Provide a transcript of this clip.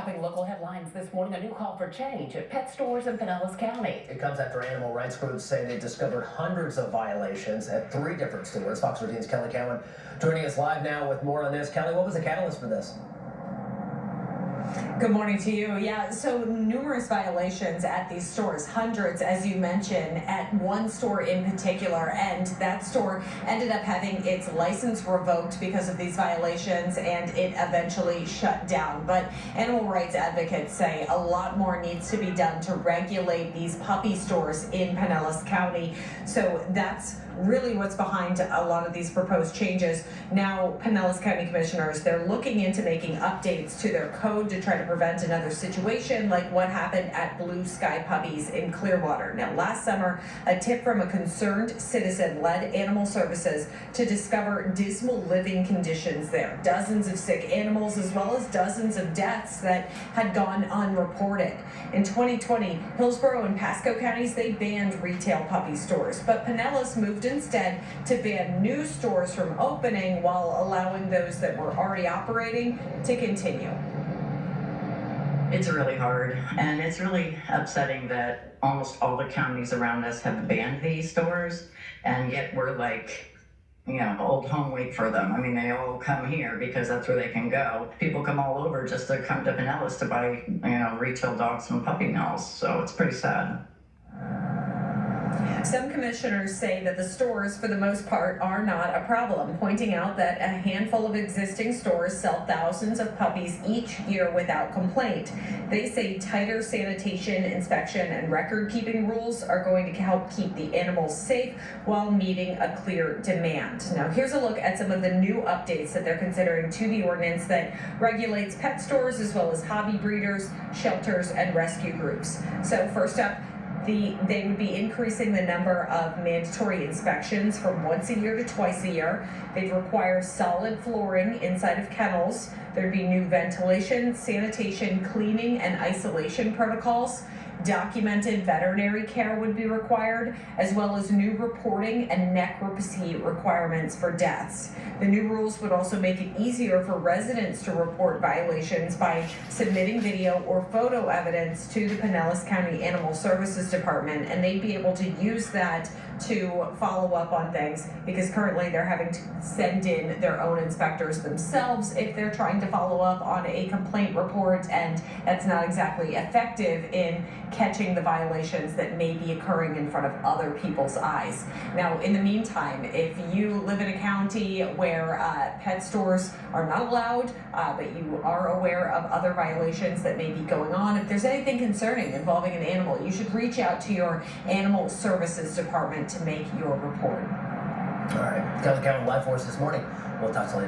Topping local headlines this morning, a new call for change at pet stores in Pinellas County. It comes after animal rights groups say they discovered hundreds of violations at 3 different stores. Fox 13's Kelly Cowan joining us live now with more on this. Kelly, what was the catalyst for this? Good morning to you. Yeah, so numerous violations at these stores, hundreds, as you mentioned, at one store in particular, and that store ended up having its license revoked because of these violations, and it eventually shut down. But animal rights advocates say a lot more needs to be done to regulate these puppy stores in Pinellas County. So that's really what's behind a lot of these proposed changes. Now, Pinellas County commissioners, they're looking into making updates to their code to try to prevent another situation like what happened at Blue Sky Puppies in Clearwater. Now, last summer, a tip from a concerned citizen led animal services to discover dismal living conditions there. Dozens of sick animals, as well as dozens of deaths that had gone unreported. In 2020, Hillsborough and Pasco counties, they banned retail puppy stores, but Pinellas moved instead to ban new stores from opening while allowing those that were already operating to continue. It's really hard, and it's really upsetting that almost all the counties around us have banned these stores, and yet we're like, old home week for them. I mean, they all come here because that's where they can go. People come all over just to come to Pinellas to buy, retail dogs and puppy mills, so it's pretty sad. Some commissioners say that the stores, for the most part, are not a problem, pointing out that a handful of existing stores sell thousands of puppies each year without complaint. They say tighter sanitation, inspection, and record-keeping rules are going to help keep the animals safe while meeting a clear demand. Now, here's a look at some of the new updates that they're considering to the ordinance that regulates pet stores as well as hobby breeders, shelters, and rescue groups. So first up, they would be increasing the number of mandatory inspections from once a year to twice a year. They'd require solid flooring inside of kennels. There'd be new ventilation, sanitation, cleaning, and isolation protocols. Documented veterinary care would be required, as well as new reporting and necropsy requirements for deaths. The new rules would also make it easier for residents to report violations by submitting video or photo evidence to the Pinellas County Animal Services Department, and they'd be able to use that to follow up on things, because currently they're having to send in their own inspectors themselves if they're trying to follow up on a complaint report, and that's not exactly effective in catching the violations that may be occurring in front of other people's eyes. Now, in the meantime, if you live in a county where pet stores are not allowed, but you are aware of other violations that may be going on, if there's anything concerning involving an animal, you should reach out to your Animal Services Department to make your report. All right, Kelly Cowan live for us this morning. We'll talk to you later.